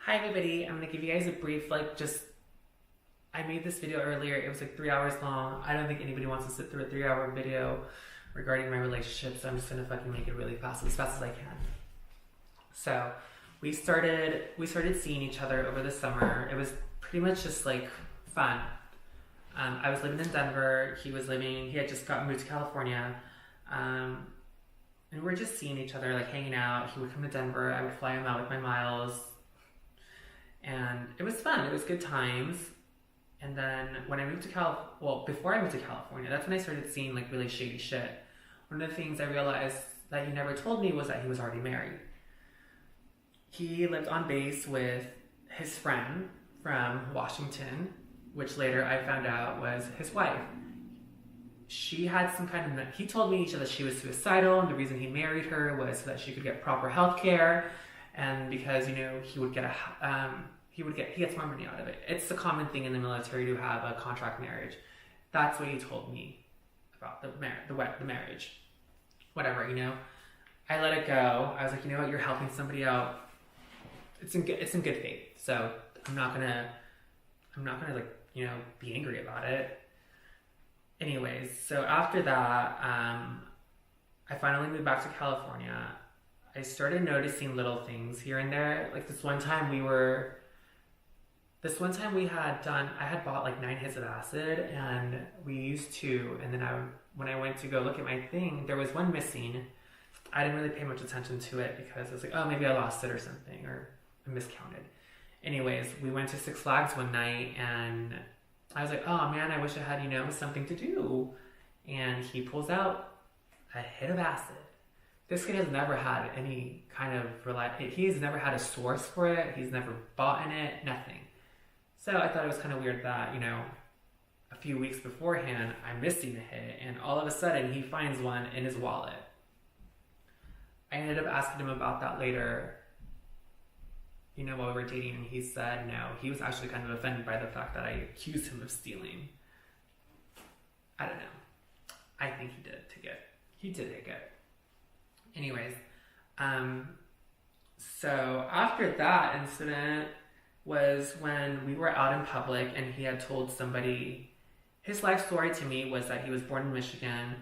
Hi everybody, I'm gonna give you guys a brief, I made this video earlier, it was like 3 hours long. I don't think anybody wants to sit through a 3 hour video regarding my relationship, so I'm just gonna fucking make it really fast, as fast as I can. So, we started seeing each other over the summer. It was pretty much just like fun. I was living in Denver, he had just moved to California, and we were just seeing each other, like hanging out. He would come to Denver, I would fly him out with my miles, and it was fun, it was good times. And then when I moved to before I moved to California, that's when I started seeing like really shady shit. One of the things I realized that he never told me was that he was already married. He lived on base with his friend from Washington, which later I found out was his wife. She had he told me that she was suicidal, and the reason he married her was so that she could get proper health care, and because, he would get he gets more money out of it. It's a common thing in the military to have a contract marriage. That's what he told me about the marriage. Whatever, I let it go. I was like, you know what, you're helping somebody out. It's in good faith. So I'm not gonna be angry about it. Anyways, so after that, I finally moved back to California. I started noticing little things here and there. Like this one time I had bought like 9 hits of acid, and we used 2, and then when I went to go look at my thing, there was one missing. I didn't really pay much attention to it because I was like, oh, maybe I lost it or something, or I miscounted. Anyways, we went to Six Flags one night, and I was like, oh man, I wish I had, something to do. And he pulls out a hit of acid. This kid has never had any kind of he's never had a source for it. He's never bought in it, nothing. So I thought it was kind of weird that, a few weeks beforehand, I'm missing a hit, and all of a sudden he finds one in his wallet. I ended up asking him about that later, while we were dating, and he said no. He was actually kind of offended by the fact that I accused him of stealing. I don't know. I think he did take it. Anyways, so after that incident was when we were out in public, and he had told somebody, his life story to me was that he was born in Michigan,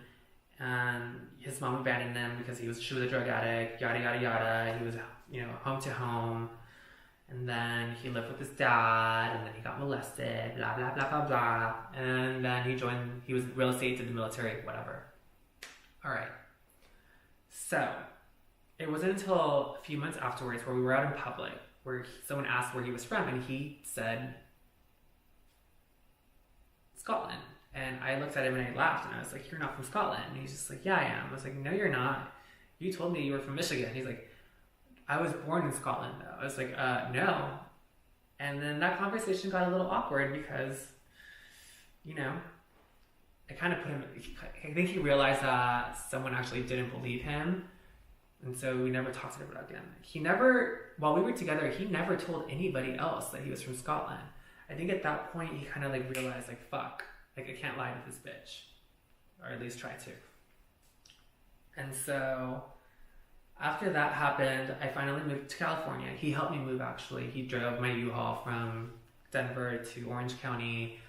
and his mom abandoned him because she was a drug addict, yada yada yada. He was, home to home, and then he lived with his dad, and then he got molested, blah blah blah blah blah, and then he was real estate, did the military, whatever. All right. So it wasn't until a few months afterwards where we were out in public where someone asked where he was from, and he said Scotland. And I looked at him and I laughed, and I was like, you're not from Scotland? And he's just like, yeah, I am. I was like, no, you're not. You told me you were from Michigan. He's like, I was born in Scotland, though. I was like, no. And then that conversation got a little awkward because, I kind of put him, I think he realized that someone actually didn't believe him. And so we never talked about it again. While we were together, he never told anybody else that he was from Scotland. I think at that point he kind of realized, fuck, I can't lie to this bitch. Or at least try to. And so after that happened, I finally moved to California. He helped me move, actually. He drove my U-Haul from Denver to Orange County.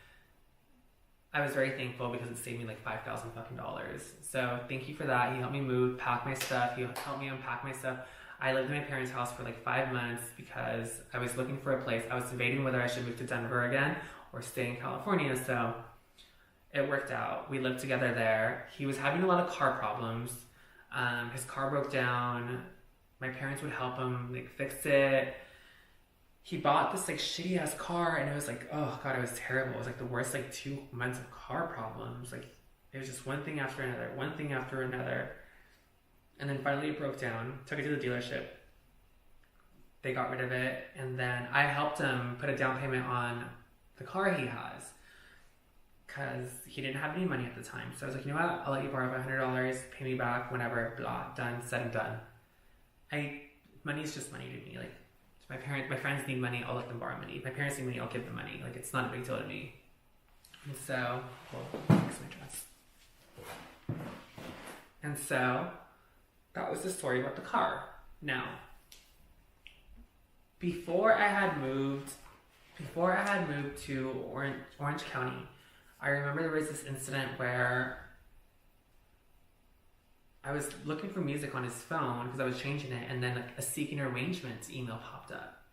I was very thankful because it saved me $5,000 fucking dollars. So thank you for that. He helped me move, pack my stuff. He helped me unpack my stuff. I lived in my parents' house for 5 months because I was looking for a place. I was debating whether I should move to Denver again or stay in California. So it worked out. We lived together there. He was having a lot of car problems. His car broke down. My parents would help him fix it. He bought this shitty ass car, and it was oh god, it was terrible. It was the worst 2 months of car problems. It was just one thing after another. And then finally it broke down. Took it to the dealership. They got rid of it, and then I helped him put a down payment on the car he has because he didn't have any money at the time. So I was like, you know what? I'll let you borrow $500, pay me back whenever. Blah, done, said and done. Money is just money to me. My friends need money, I'll let them borrow money. If my parents need money, I'll give them money. It's not a big deal to me. And so, fix my dress. And so, that was the story about the car. Now, before I had moved, to Orange County, I remember there was this incident where I was looking for music on his phone because I was changing it, and then like a seeking arrangements email popped up.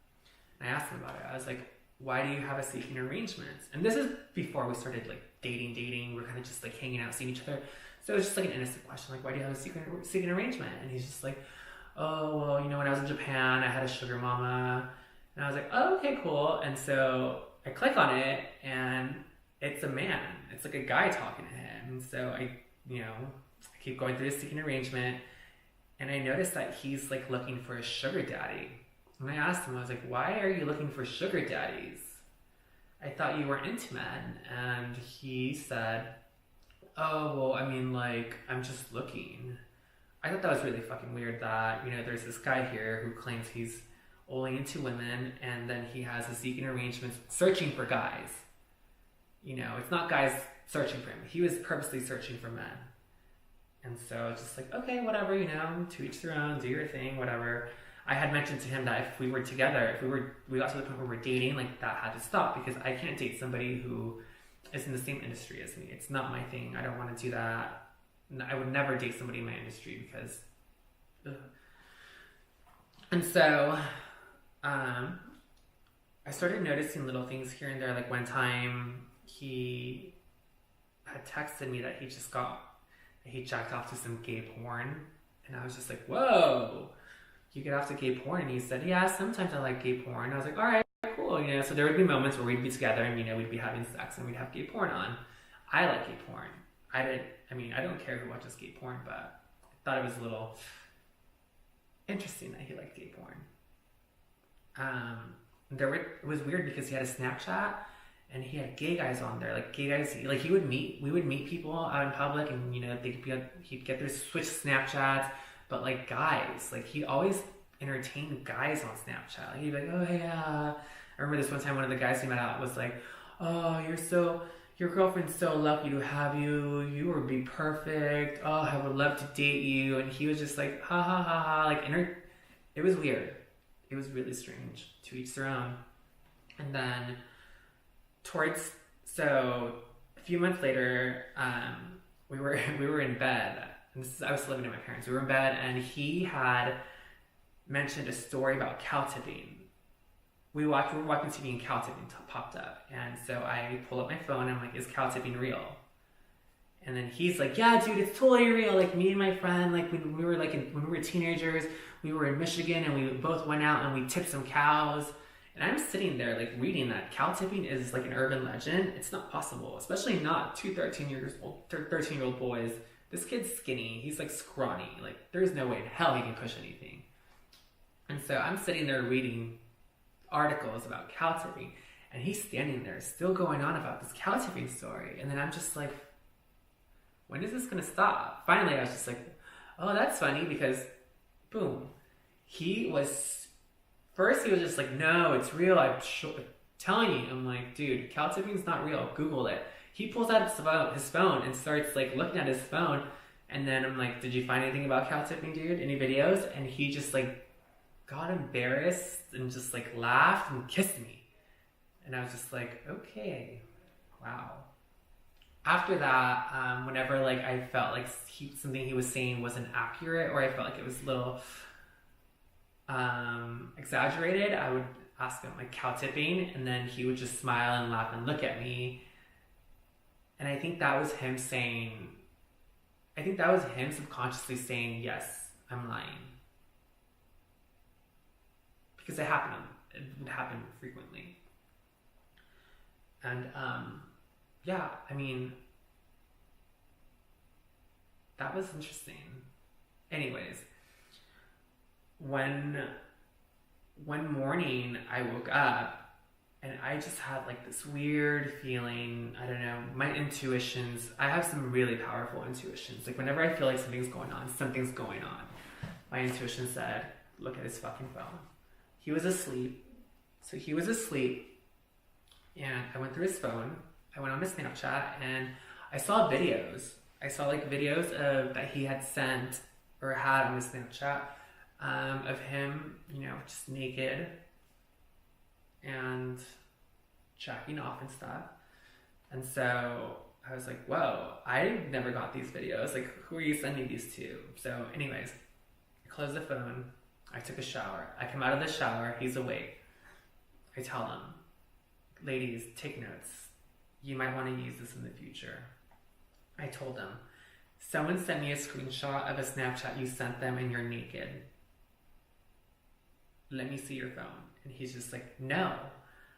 And I asked him about it. I was like, why do you have a seeking arrangements? And this is before we started like dating. We're kind of just like hanging out, seeing each other. So it was just like an innocent question, like, why do you have a seeking arrangement? And he's just like, oh, well, you know, when I was in Japan, I had a sugar mama. And I was like, oh, okay, cool. And so I click on it, and it's a man. It's like a guy talking to him. And so I keep going through this seeking arrangement, and I noticed that he's like looking for a sugar daddy. And I asked him, I was like, why are you looking for sugar daddies? I thought you weren't into men. And he said, oh, well, I mean, like, I'm just looking. I thought that was really fucking weird that, you know, there's this guy here who claims he's only into women, and then he has a seeking arrangements searching for guys. You know, it's not guys searching for him. He was purposely searching for men. And so it's just like, okay, whatever, you know, to each their own, do your thing, whatever. I had mentioned to him that if we were together, we got to the point where we're dating, like that had to stop, because I can't date somebody who is in the same industry as me. It's not my thing. I don't want to do that. I would never date somebody in my industry because, ugh. And so, I started noticing little things here and there. Like one time he had texted me that he jacked off to some gay porn. And I was just like, whoa, you get off to gay porn? And he said, yeah, sometimes I like gay porn. And I was like, all right, cool. You know, so there would be moments where we'd be together and, you know, we'd be having sex and we'd have gay porn on. I like gay porn. I don't care who watches gay porn, but I thought it was a little interesting that he liked gay porn. It was weird because he had a Snapchat and he had gay guys on there. Like gay guys, like we would meet people out in public, and you know he'd get their switch Snapchats, but like guys, like he always entertained guys on Snapchat. Like he'd be like, oh yeah. I remember this one time one of the guys we met out was like, oh, your girlfriend's so lucky to have you. You would be perfect. Oh, I would love to date you. And he was just like, ha ha ha ha. Like, it was weird. It was really strange. To each their own. And then, so a few months later, we were in bed. And I was living with my parents. We were in bed, and he had mentioned a story about cow tipping. We were watching TV and cow tipping popped up. And so I pull up my phone and I'm like, is cow tipping real? And then he's like, yeah, dude, it's totally real. Like me and my friend, like when we were teenagers, we were in Michigan and we both went out and we tipped some cows. And I'm sitting there like reading that cow tipping is like an urban legend. It's not possible, especially not two 13-year-old boys. This kid's skinny. He's like scrawny. Like there's no way in hell he can push anything. And so I'm sitting there reading articles about cow tipping, and he's standing there still going on about this cow tipping story. And then I'm just like, when is this gonna stop? Finally I was just like, oh, that's funny, because boom, he was just like, no, it's real, I'm telling you. I'm like, dude, cow tipping's not real, Google it. He pulls out his phone and starts like looking at his phone, and then I'm like, did you find anything about cow tipping, dude? Any videos? And he just like got embarrassed and just like laughed and kissed me. And I was just like, okay, wow. After that, whenever like I felt like something he was saying wasn't accurate, or I felt like it was a little exaggerated, I would ask him like cow tipping, and then he would just smile and laugh and look at me. And I think that was him subconsciously saying, yes, I'm lying. Because it would happen frequently. And, yeah, I mean, that was interesting. Anyways, one morning I woke up and I just had like this weird feeling. I don't know, my intuitions, I have some really powerful intuitions. Like whenever I feel like something's going on. My intuition said, look at his fucking phone. He was asleep. So he was asleep, and I went through his phone. I went on his Snapchat, and I saw videos. I saw like videos that he had sent or had on his Snapchat of him, you know, just naked, jacking off and stuff. And so I was like, whoa, I never got these videos. Like, who are you sending these to? So anyways, I closed the phone. I took a shower. I come out of the shower. He's awake. I tell him, ladies, take notes. You might want to use this in the future. I told him, someone sent me a screenshot of a Snapchat you sent them and you're naked. Let me see your phone. And he's just like, no,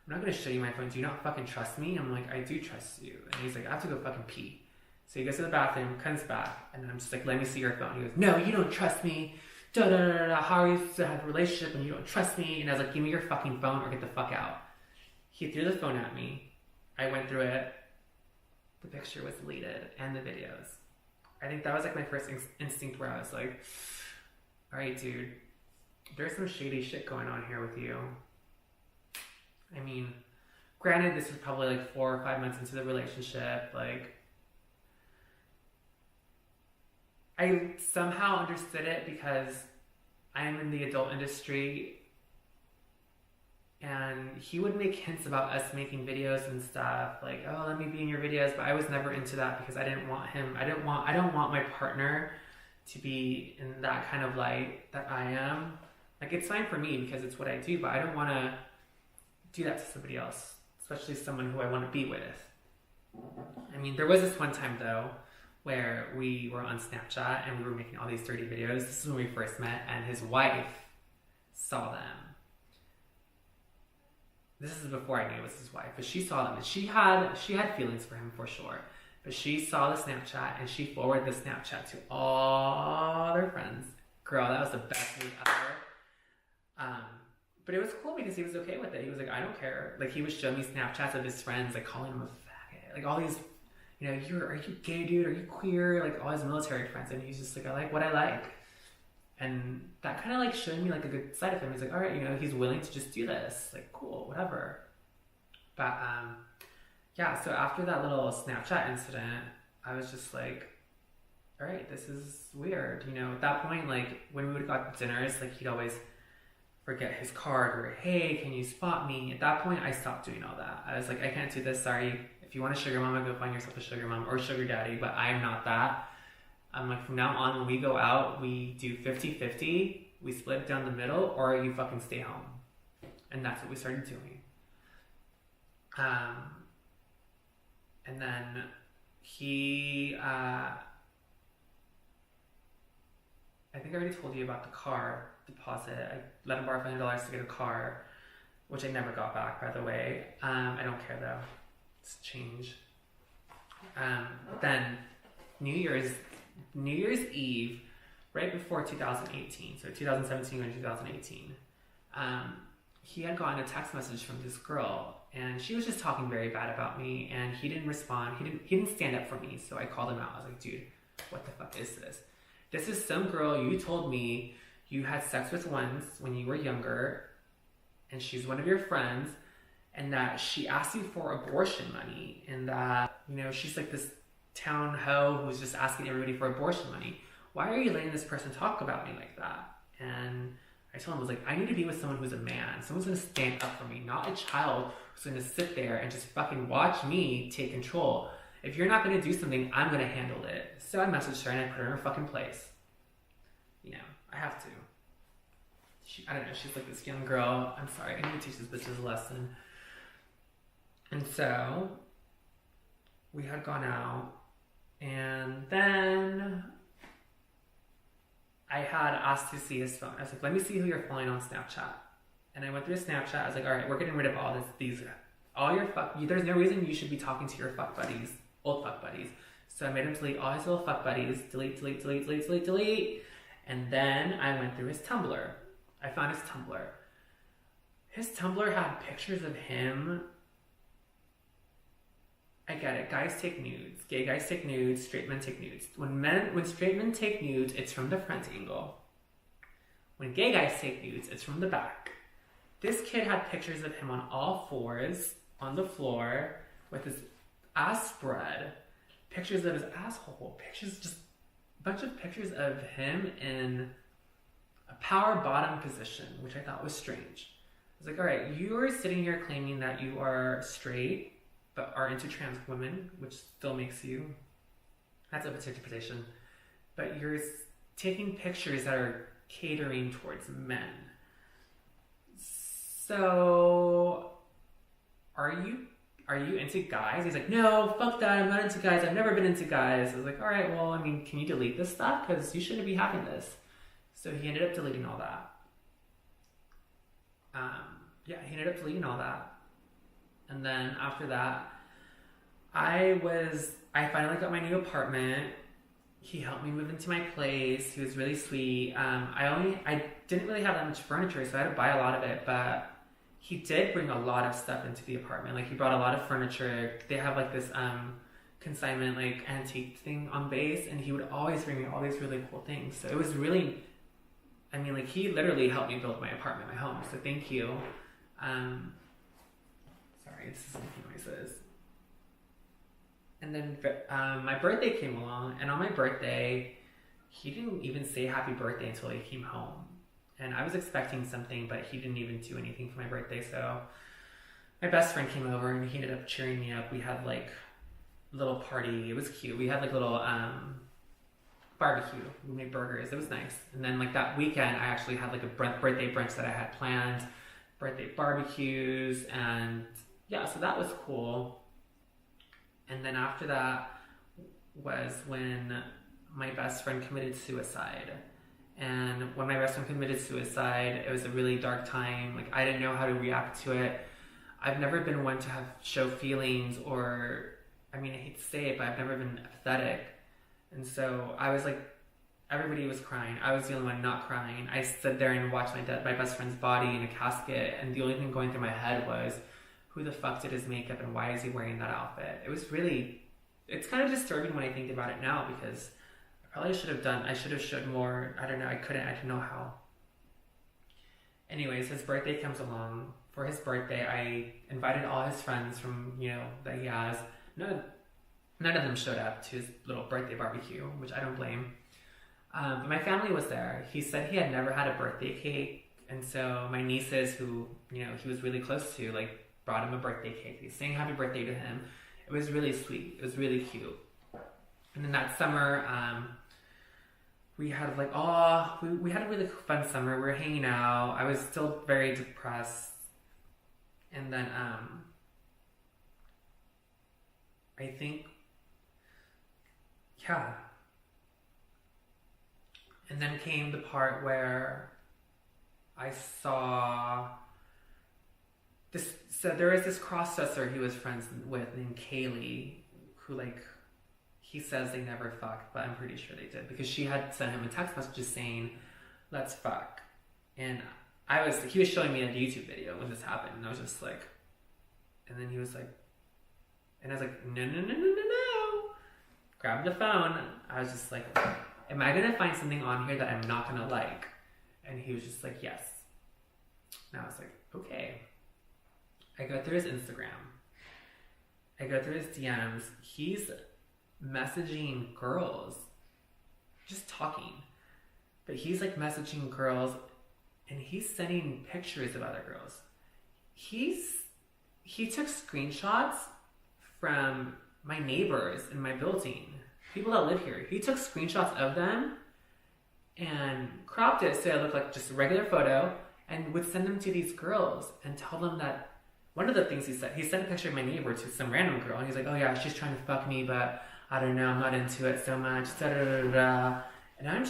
I'm not going to show you my phone. Do you not fucking trust me? I'm like, I do trust you. And he's like, I have to go fucking pee. So he goes to the bathroom, comes back, and I'm just like, let me see your phone. He goes, no, you don't trust me. Da da da da. How are you supposed to have a relationship when you don't trust me? And I was like, give me your fucking phone or get the fuck out. He threw the phone at me. I went through it. The picture was deleted and the videos. I think that was like my first instinct where I was like, all right, dude, there's some shady shit going on here with you. I mean, granted, this was probably like 4 or 5 months into the relationship. Like, I somehow understood it because I am in the adult industry, and he would make hints about us making videos and stuff, like, oh, let me be in your videos, but I was never into that because I didn't want him, I don't want my partner to be in that kind of light that I am. Like, it's fine for me because it's what I do, but I don't want to do that to somebody else, especially someone who I want to be with. I mean, there was this one time though where we were on Snapchat and we were making all these dirty videos. This is when we first met, and his wife saw them. This is before I knew it was his wife, but she saw them, and she had feelings for him for sure. But she saw the Snapchat and she forwarded the Snapchat to all their friends. Girl, that was the best move ever. But it was cool because he was okay with it. He was like, I don't care. Like, he would show me Snapchats of his friends, like calling him a faggot, like all these, you know, are you gay, dude? Are you queer? Like all his military friends, and he's just like, I like what I like. And that kind of like showed me like a good side of him. He's like, all right, you know, he's willing to just do this. Like, cool, whatever. But yeah, so after that little Snapchat incident, I was just like, all right, this is weird. You know, at that point, like when we would go out to dinners, like he'd always forget his card or, hey, can you spot me? At that point, I stopped doing all that. I was like, I can't do this, sorry. If you want a sugar mama, go find yourself a sugar mom or sugar daddy, but I'm not that. I'm like, from now on, when we go out, we do 50-50. We split down the middle, or you fucking stay home. And that's what we started doing. And then he, I think I already told you about the car deposit. I let him borrow $500 to get a car, which I never got back, by the way. I don't care though. It's change. Then New Year's Eve, right before 2018, so 2017 and 2018, he had gotten a text message from this girl, and she was just talking very bad about me, and he didn't respond. He didn't stand up for me, so I called him out. I was like, dude, what the fuck is this? This is some girl you told me you had sex with once when you were younger, and she's one of your friends, and that she asked you for abortion money, and that, you know, she's like this town hoe who's just asking everybody for abortion money. Why are you letting this person talk about me like that? And I told him, I was like, I need to be with someone who's a man. Someone's gonna stand up for me, not a child who's gonna sit there and just fucking watch me take control. If you're not gonna do something, I'm gonna handle it. So I messaged her and I put her in her fucking place. You know, I have to. I don't know, she's like this young girl. I'm sorry, I need to teach this bitch a lesson. And so we had gone out, and then I had asked to see his phone. I was like, let me see who you're following on Snapchat. And I went through his Snapchat. I was like, all right, we're getting rid of all your there's no reason you should be talking to your fuck buddies, old fuck buddies. So I made him delete all his little fuck buddies, delete. And then I went through his Tumblr. I found his Tumblr. His Tumblr had pictures of him. I get it. Guys take nudes. Gay guys take nudes. Straight men take nudes. When straight men take nudes, it's from the front angle. When gay guys take nudes, it's from the back. This kid had pictures of him on all fours on the floor with his ass spread. Pictures of his asshole. Just a bunch of pictures of him in a power bottom position, which I thought was strange. was like, all right, you are sitting here claiming that you are straight, but are into trans women, which still makes you, that's up to interpretation, but you're taking pictures that are catering towards men. So, are you into guys? He's like, no, fuck that, I'm not into guys, I've never been into guys. I was like, all right, well, I mean, can you delete this stuff? Because you shouldn't be having this. So he ended up deleting all that. He ended up deleting all that. And then after that, I finally got my new apartment. He helped me move into my place. He was really sweet. I didn't really have that much furniture, so I had to buy a lot of it, but he did bring a lot of stuff into the apartment. Like, he brought a lot of furniture. They have like this consignment, like, antique thing on base, and he would always bring me all these really cool things. So it was really, I mean, like, he literally helped me build my apartment, my home. So thank you. Sorry, this is making noises. And then my birthday came along, and on my birthday, he didn't even say happy birthday until he came home. And I was expecting something, but he didn't even do anything for my birthday. So my best friend came over, and he ended up cheering me up. We had like a little party. It was cute. We had like little barbecue. We made burgers. It was nice. And then like that weekend, I actually had like a birthday brunch that I had planned, birthday barbecues, and yeah, so that was cool. And then after that was when my best friend committed suicide. And when my best friend committed suicide, it was a really dark time. Like, I didn't know how to react to it. I've never been one to show feelings, or, I mean, I hate to say it, but I've never been empathetic. And so I was like, everybody was crying. I was the only one not crying. I stood there and watched my best friend's body in a casket, and the only thing going through my head was, who the fuck did his makeup, and why is he wearing that outfit? It was really, it's kind of disturbing when I think about it now, because I should have showed more. I don't know, I didn't know how. Anyways, his birthday comes along. For his birthday, I invited all his friends from, that he has. None of them showed up to his little birthday barbecue, which I don't blame. But my family was there. He said he had never had a birthday cake, and so my nieces, who, he was really close to, like, brought him a birthday cake. They sang happy birthday to him. It was really sweet. It was really cute. And then that summer, we had like, we had a really fun summer. We were hanging out. I was still very depressed. And then, I think, yeah. And then came the part where I saw this. So there was this cross-dresser he was friends with named Kaylee, who, like, he says they never fucked, but I'm pretty sure they did, because she had sent him a text message saying, let's fuck. And he was showing me a YouTube video when this happened, and I was just like, and then he was like, and I was like, no. Grab the phone. I was just like, am I going to find something on here that I'm not going to like? And he was just like, yes. And I was like, okay. I go through his Instagram. I go through his DMs. He's messaging girls, just talking. But he's like messaging girls, and he's sending pictures of other girls. He took screenshots from my neighbors in my building, people that live here. He took screenshots of them and cropped it so it looked like just a regular photo, and would send them to these girls and tell them that, one of the things he sent a picture of my neighbor to some random girl, and he's like, oh yeah, she's trying to fuck me, but I don't know, I'm not into it so much, da-da-da-da-da. And I'm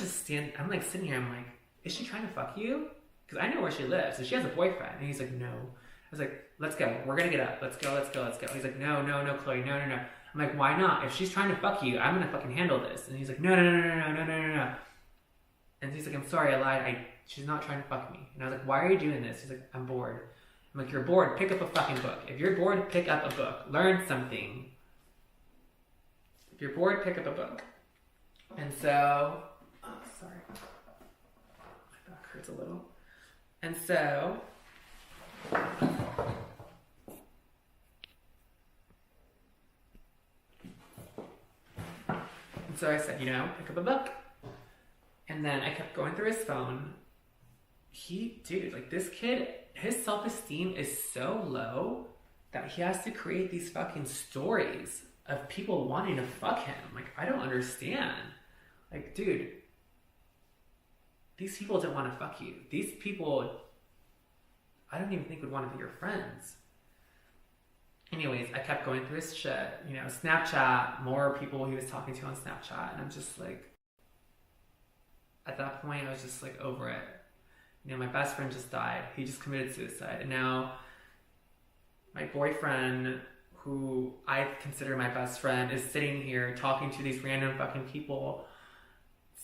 like sitting here, I'm like, is she trying to fuck you? Because I know where she lives, and she has a boyfriend. And he's like, no. I was like, let's go, we're gonna get up, let's go. He's like, no, Chloe, no. I'm like, why not? If she's trying to fuck you, I'm gonna fucking handle this. And he's like, no. And he's like, I'm sorry, I lied, she's not trying to fuck me. And I was like, why are you doing this? He's like, I'm bored. I'm like, you're bored, pick up a fucking book. If you're bored, pick up a book. Learn something. If you're bored, pick up a book. And so, sorry. My back hurts a little. And so, I said, pick up a book. And then I kept going through his phone. This kid his self-esteem is so low that he has to create these fucking stories of people wanting to fuck him. Like, I don't understand. Like, dude, these people don't want to fuck you. These people, I don't even think would want to be your friends. Anyways, I kept going through his shit. You know, Snapchat, more people he was talking to on Snapchat. And I'm just like, at that point, I was just like over it. You know, my best friend just died. He just committed suicide. And now my boyfriend, who I consider my best friend, is sitting here talking to these random fucking people,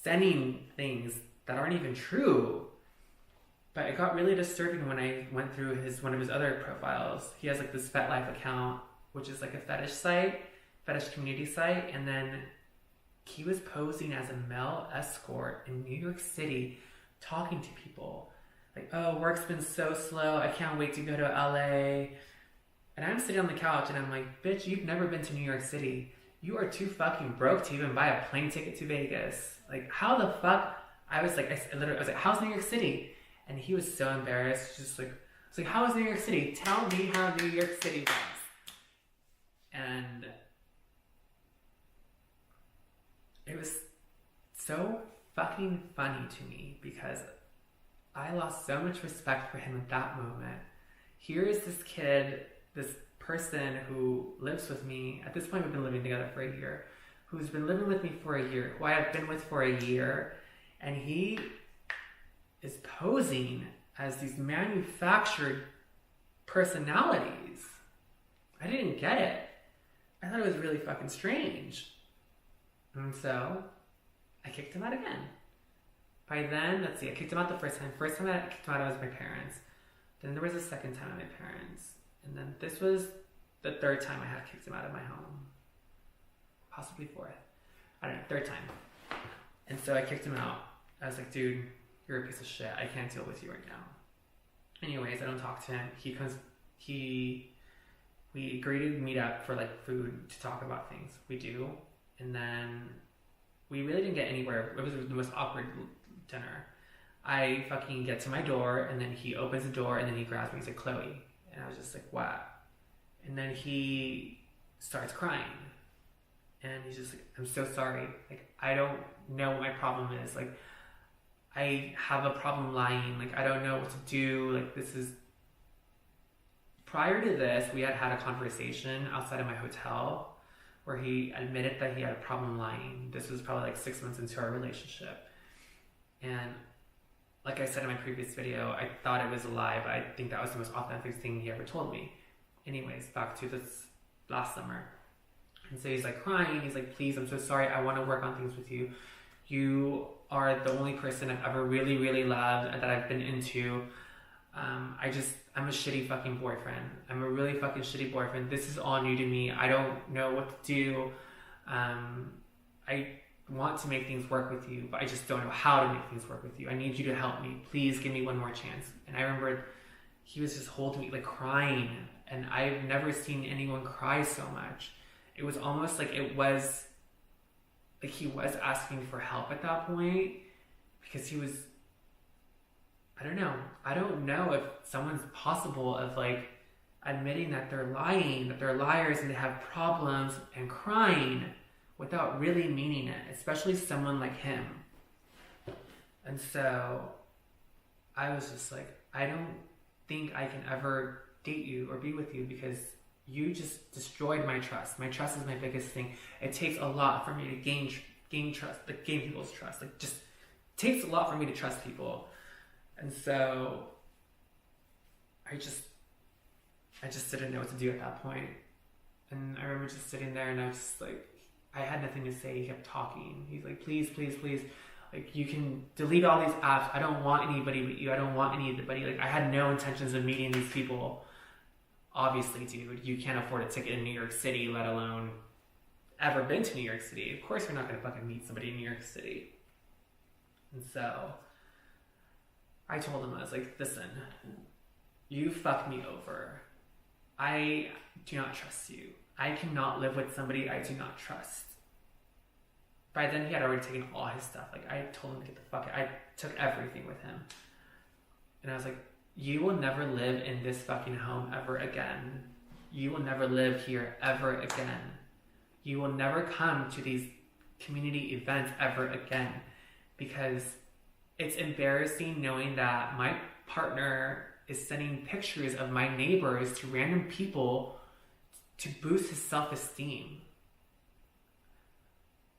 sending things that aren't even true. But it got really disturbing when I went through one of his other profiles. He has like this FetLife account, which is like a fetish community site, and then he was posing as a male escort in New York City, talking to people. Like, oh, work's been so slow, I can't wait to go to LA. And I'm sitting on the couch and I'm like, bitch, you've never been to New York City. You are too fucking broke to even buy a plane ticket to Vegas. Like, how the fuck? I was like, how's New York City? And he was so embarrassed, just like, I was like, how is New York City? Tell me how New York City was. And it was so fucking funny to me because I lost so much respect for him at that moment. Here is this kid, this person who lives with me. At this point, we've been living together for a year. Who's been living with me for a year, who I have been with for a year. And he is posing as these manufactured personalities. I didn't get it. I thought it was really fucking strange. And so I kicked him out again. By then, let's see, I kicked him out the first time. First time I kicked him out, I was my parents. Then there was a second time at my parents. And then this was the third time I had kicked him out of my home. Possibly fourth. I don't know, third time. And so I kicked him out. I was like, dude, you're a piece of shit. I can't deal with you right now. Anyways, I don't talk to him. We agreed to meet up for like food to talk about things. We do. And then we really didn't get anywhere. It was the most awkward dinner. I fucking get to my door and then he opens the door and then he grabs me. He's like, Chloe. And I was just like, what? And then he starts crying. And he's just like, I'm so sorry. Like, I don't know what my problem is. Like, I have a problem lying. Like, I don't know what to do. Like, this is... Prior to this, we had had a conversation outside of my hotel where he admitted that he had a problem lying. This was probably like 6 months into our relationship. And like I said in my previous video, I thought it was a lie, but I think that was the most authentic thing he ever told me. Anyways, back to this last summer. And so he's like crying. He's like, please, I'm so sorry. I want to work on things with you. You are the only person I've ever really, really loved and that I've been into. I'm a shitty fucking boyfriend. I'm a really fucking shitty boyfriend. This is all new to me. I don't know what to do. I want to make things work with you, but I just don't know how to make things work with you. I need you to help me. Please give me one more chance. And I remember he was just holding me, like crying. And I've never seen anyone cry so much. It was almost like he was asking for help at that point because he was, I don't know if someone's possible of like admitting that they're lying, that they're liars and they have problems and crying without really meaning it, especially someone like him. And so I was just like, I don't think I can ever date you or be with you because you just destroyed my trust. My trust is my biggest thing. It takes a lot for me to gain trust, like gain people's trust. Like just takes a lot for me to trust people. And so I just didn't know what to do at that point. And I remember just sitting there and I was just like, I had nothing to say. He kept talking. He's like, please, please, please. Like, you can delete all these apps. I don't want anybody but you. I don't want anybody. Like, I had no intentions of meeting these people. Obviously, dude, you can't afford a ticket in New York City, let alone ever been to New York City. Of course you're not going to fucking meet somebody in New York City. And so I told him, I was like, listen, you fucked me over. I do not trust you. I cannot live with somebody I do not trust. By then, he had already taken all his stuff. Like, I told him to get the fuck out. I took everything with him. And I was like, you will never live in this fucking home ever again. You will never live here ever again. You will never come to these community events ever again, because it's embarrassing knowing that my partner is sending pictures of my neighbors to random people to boost his self-esteem.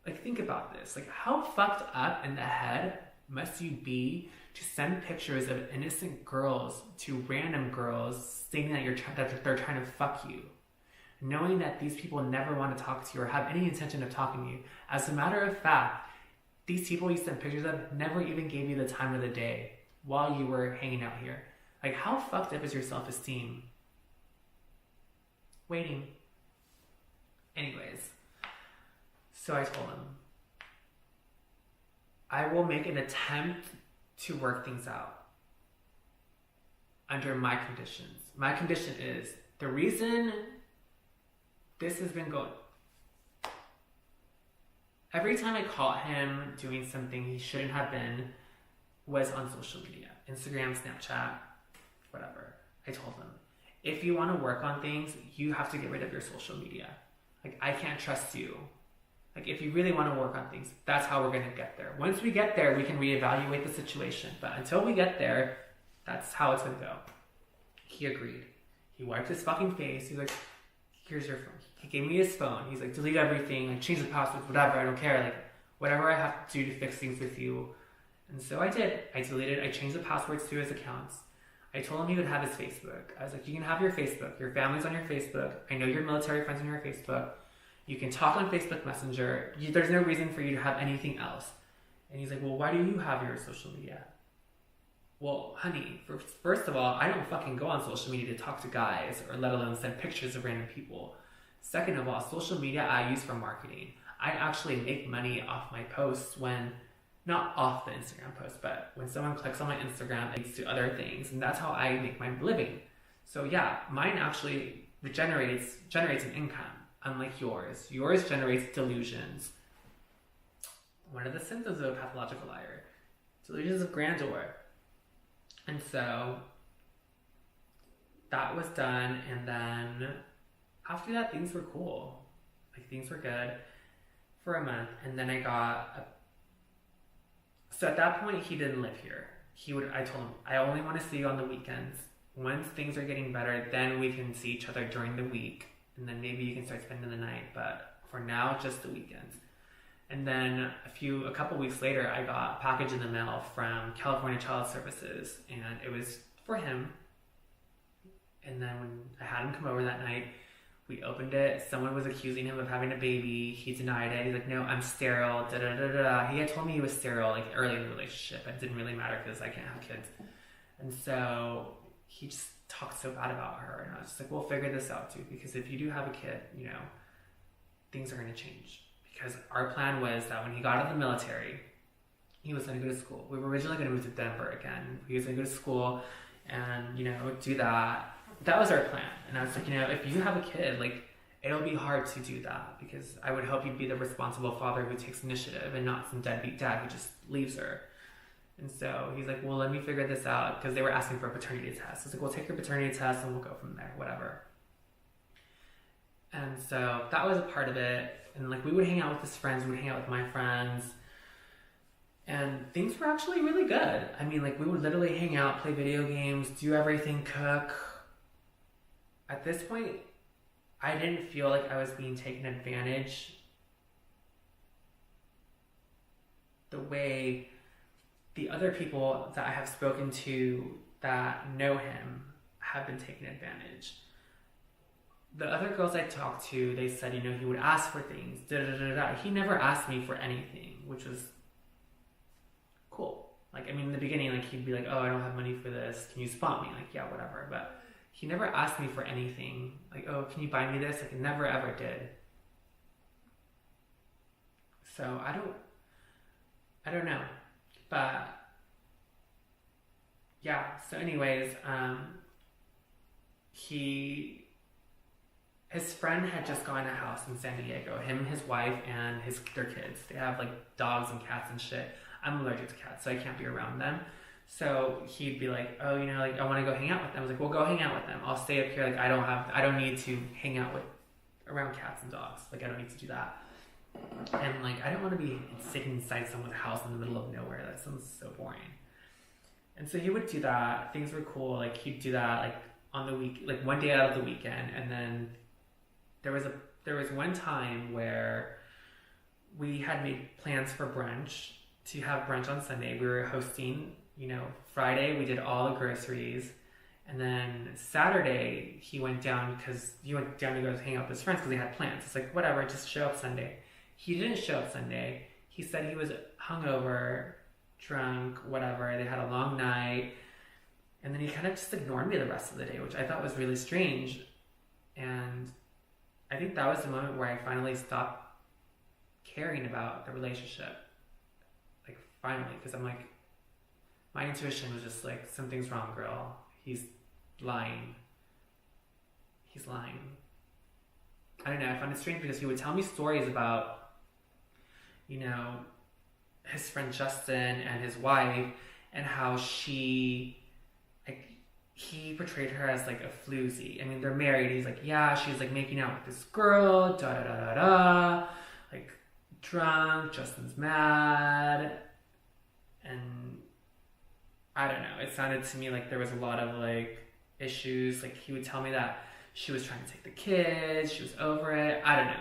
Like, think about this. Like, how fucked up in the head must you be to send pictures of innocent girls to random girls stating that they're trying to fuck you, knowing that these people never want to talk to you or have any intention of talking to you. As a matter of fact, these people you sent pictures of never even gave you the time of the day while you were hanging out here. Like, how fucked up is your self-esteem? Waiting. Anyways, so I told him, I will make an attempt to work things out under my conditions. My condition is, the reason this has been going, every time I caught him doing something he shouldn't have been was on social media, Instagram, Snapchat, whatever. I told him, if you want to work on things, you have to get rid of your social media. Like, I can't trust you. Like, if you really want to work on things, that's how we're going to get there. Once we get there, we can reevaluate the situation. But until we get there, that's how it's going to go. He agreed. He wiped his fucking face. He's like, here's your phone. He gave me his phone. He's like, delete everything, like, change the passwords, whatever. I don't care. Like, whatever I have to do to fix things with you. And so I did. I changed the passwords to his accounts. I told him he would have his Facebook. I was like, you can have your Facebook. Your family's on your Facebook. I know your military friends on your Facebook. You can talk on Facebook Messenger. There's no reason for you to have anything else. And he's like, well, why do you have your social media? Well, honey, first of all, I don't fucking go on social media to talk to guys, or let alone send pictures of random people. Second of all, social media I use for marketing. I actually make money off my posts not off the Instagram post, but when someone clicks on my Instagram, it leads to other things, and that's how I make my living. So yeah, mine actually generates an income. Unlike yours. Yours generates delusions. One of the symptoms of a pathological liar. Delusions of grandeur. And so that was done, and then after that, things were cool. Like, things were good for a month, and then so at that point, he didn't live here. I told him, I only want to see you on the weekends. Once things are getting better, then we can see each other during the week. And then maybe you can start spending the night, but for now, just the weekends. And then a couple weeks later, I got a package in the mail from California Child Services, and it was for him. And then when I had him come over that night, we opened it. Someone was accusing him of having a baby. He denied it. He's like, no, I'm sterile. Da da da da. He had told me he was sterile like early in the relationship. It didn't really matter because I can't have kids. And so he just talked so bad about her, and I was just like, we'll figure this out too, because if you do have a kid, things are going to change. Because our plan was that when he got out of the military, he was going to go to school. We were originally going to move to Denver again. He was going to go to school and do that. That was our plan. And I was like, if you have a kid, like, it'll be hard to do that, because I would hope you'd be the responsible father who takes initiative and not some deadbeat dad who just leaves her. And so he's like, well, let me figure this out, because they were asking for a paternity test. I was like, well, take your paternity test and we'll go from there, whatever. And so that was a part of it. And like, we would hang out with his friends, we would hang out with my friends, and things were actually really good. I mean, like, we would literally hang out, play video games, do everything, cook. At this point, I didn't feel like I was being taken advantage the way the other people that I have spoken to that know him have been taken advantage. The other girls I talked to, they said, he would ask for things, da-da-da-da. He never asked me for anything, which was cool. Like, I mean, in the beginning, like, he'd be like, oh, I don't have money for this. Can you spot me? Like, yeah, whatever. But he never asked me for anything. Like, oh, can you buy me this? Like, he never ever did. So I don't know. But yeah, so anyways, his friend had just gotten a house in San Diego. Him, his wife, and their kids. They have like dogs and cats and shit. I'm allergic to cats, so I can't be around them. So he'd be like, oh, you know, like I want to go hang out with them. I was like, well, go hang out with them. I'll stay up here. Like I don't need to hang out with around cats and dogs. Like I don't need to do that. And like I don't want to be sitting inside someone's house in the middle of nowhere. That sounds so boring. And so he would do that. Things were cool. Like he'd do that like on the week, like one day out of the weekend. And then there was one time where we had made plans for brunch, to have brunch on Sunday. We were hosting, you know, Friday we did all the groceries. And then Saturday he went down to go hang out with his friends because they had plans. It's like, whatever, just show up Sunday. He didn't show up Sunday. He said he was hungover, drunk, whatever. They had a long night. And then he kind of just ignored me the rest of the day, which I thought was really strange. And I think that was the moment where I finally stopped caring about the relationship. Like, finally, because I'm like, my intuition was just like, something's wrong, girl. He's lying. He's lying. I don't know, I found it strange because he would tell me stories about, you know, his friend Justin and his wife, and how he portrayed her as like a floozy. I mean, they're married. He's like, yeah, she's like making out with this girl, da da da da da, like drunk. Justin's mad, and I don't know. It sounded to me like there was a lot of like issues. Like he would tell me that she was trying to take the kids, she was over it. I don't know.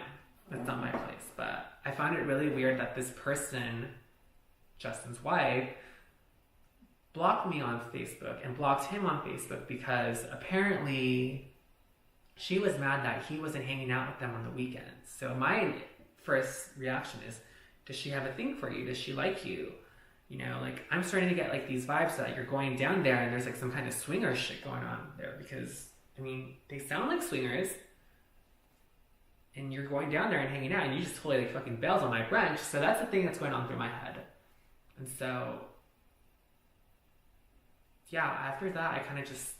That's not my place. But I found it really weird that this person, Justin's wife, blocked me on Facebook and blocked him on Facebook because apparently she was mad that he wasn't hanging out with them on the weekends. So my first reaction is, does she have a thing for you? Does she like you? You know, like I'm starting to get like these vibes that you're going down there and there's like some kind of swinger shit going on there, because I mean, they sound like swingers, and you're going down there and hanging out and you just totally like fucking bails on my brunch. So that's the thing that's going on through my head. And so yeah, after that, I kind of just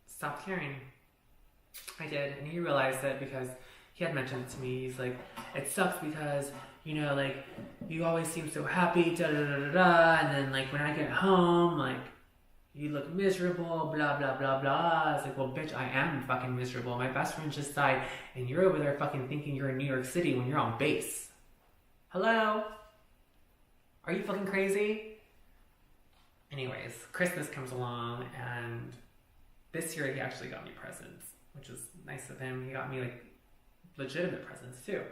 stopped caring. I did, and he realized it because he had mentioned it to me. He's like, it sucks because, you know, like, you always seem so happy, da da da da da, and then, like, when I get home, like, you look miserable, blah, blah, blah, blah. I was like, well, bitch, I am fucking miserable. My best friend just died, and you're over there fucking thinking you're in New York City when you're on base. Hello? Are you fucking crazy? Anyways, Christmas comes along, and this year he actually got me presents, which was nice of him. He got me like legitimate presents too.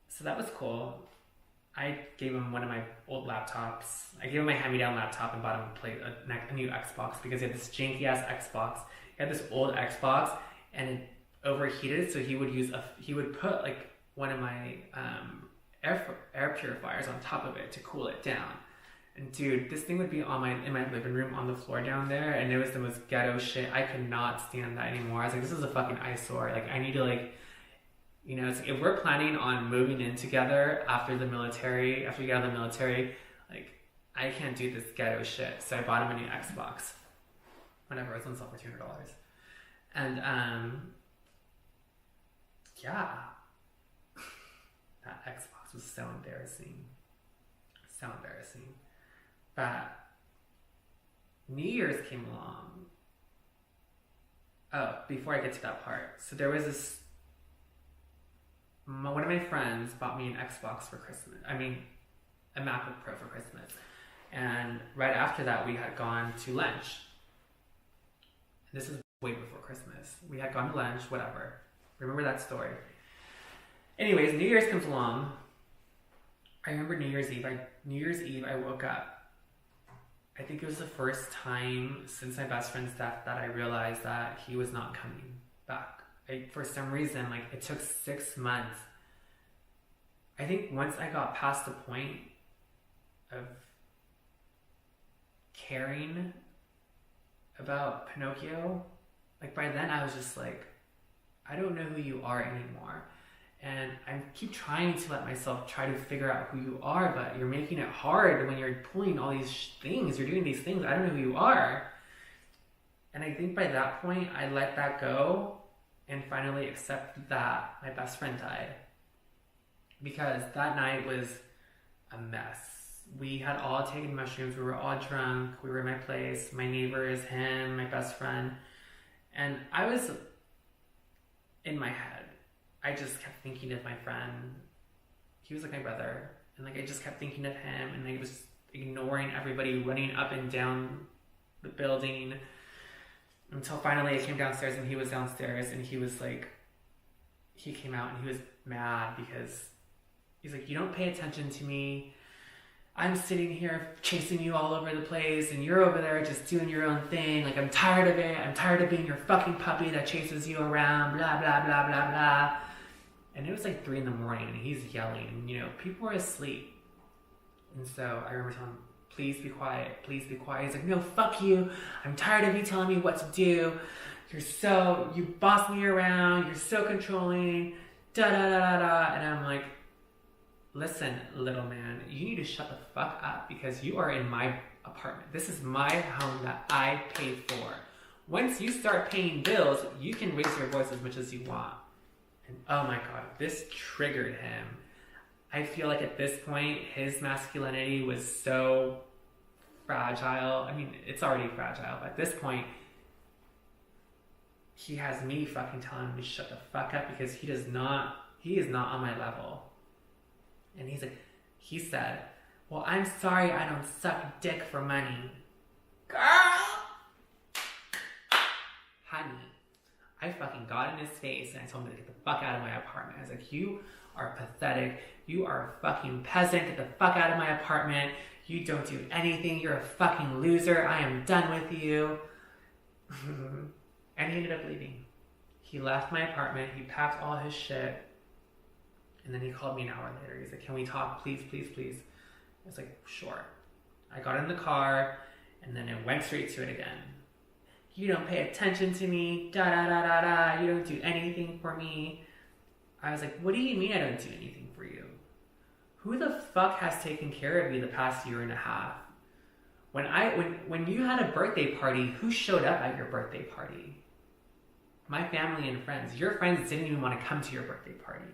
So that was cool. I gave him one of my old laptops. I gave him my hand-me-down laptop and bought him a new Xbox because he had this janky-ass Xbox. He had this old Xbox, and it overheated, so he would put like one of my air purifiers on top of it to cool it down. And dude, this thing would be in my living room on the floor down there, and it was the most ghetto shit. I could not stand that anymore. I was like, this is a fucking eyesore. Like, I need to like, you know, it's like, if we're planning on moving in together after you get out of the military, like, I can't do this ghetto shit. So I bought him a new Xbox. Whatever, it was on sale for $200. And yeah, that Xbox was so embarrassing. So embarrassing. But New Year's came along. Oh, before I get to that part. So there was one of my friends bought me an Xbox for Christmas. I mean, a MacBook Pro for Christmas. And right after that, we had gone to lunch. This is way before Christmas. We had gone to lunch, whatever. Remember that story. Anyways, New Year's comes along. I remember New Year's Eve, I woke up. I think it was the first time since my best friend's death that I realized that he was not coming back. For some reason, like, it took 6 months. I think once I got past the point of caring about Pinocchio, like, by then I was just like, I don't know who you are anymore. And I keep trying to let myself try to figure out who you are, but you're making it hard when you're pulling all these things. You're doing these things. I don't know who you are. And I think by that point, I let that go and finally accepted that my best friend died. Because that night was a mess. We had all taken mushrooms. We were all drunk. We were at my place. My neighbors, him, my best friend. And I was in my head. I just kept thinking of my friend. He was like my brother. And like I just kept thinking of him. And I was ignoring everybody running up and down the building. Until finally I came downstairs and he was downstairs. And he was like, he came out and he was mad because he's like, you don't pay attention to me. I'm sitting here chasing you all over the place and you're over there just doing your own thing. Like, I'm tired of it. I'm tired of being your fucking puppy that chases you around, blah, blah, blah, blah, blah. And it was like 3 a.m. and he's yelling. You know, people were asleep. And so I remember telling him, please be quiet. Please be quiet. He's like, no, fuck you. I'm tired of you telling me what to do. You boss me around. You're so controlling. Da, da, da, da, da. And I'm like, listen, little man, you need to shut the fuck up because you are in my apartment. This is my home that I paid for. Once you start paying bills, you can raise your voice as much as you want. And oh my God, this triggered him. I feel like at this point, his masculinity was so fragile. I mean, it's already fragile, but at this point, he has me fucking telling him to shut the fuck up because he is not on my level. And he said, well, I'm sorry I don't suck dick for money. Girl! Honey, I fucking got in his face and I told him to get the fuck out of my apartment. I was like, you are pathetic. You are a fucking peasant. Get the fuck out of my apartment. You don't do anything. You're a fucking loser. I am done with you. And he ended up leaving. He left my apartment. He packed all his shit. And then he called me an hour later. He's like, can we talk? Please, please, please. I was like, sure. I got in the car, and then it went straight to it again. You don't pay attention to me. Da, da, da, da, da. You don't do anything for me. I was like, what do you mean I don't do anything for you? Who the fuck has taken care of you the past year and a half? When you had a birthday party, who showed up at your birthday party? My family and friends. Your friends didn't even want to come to your birthday party.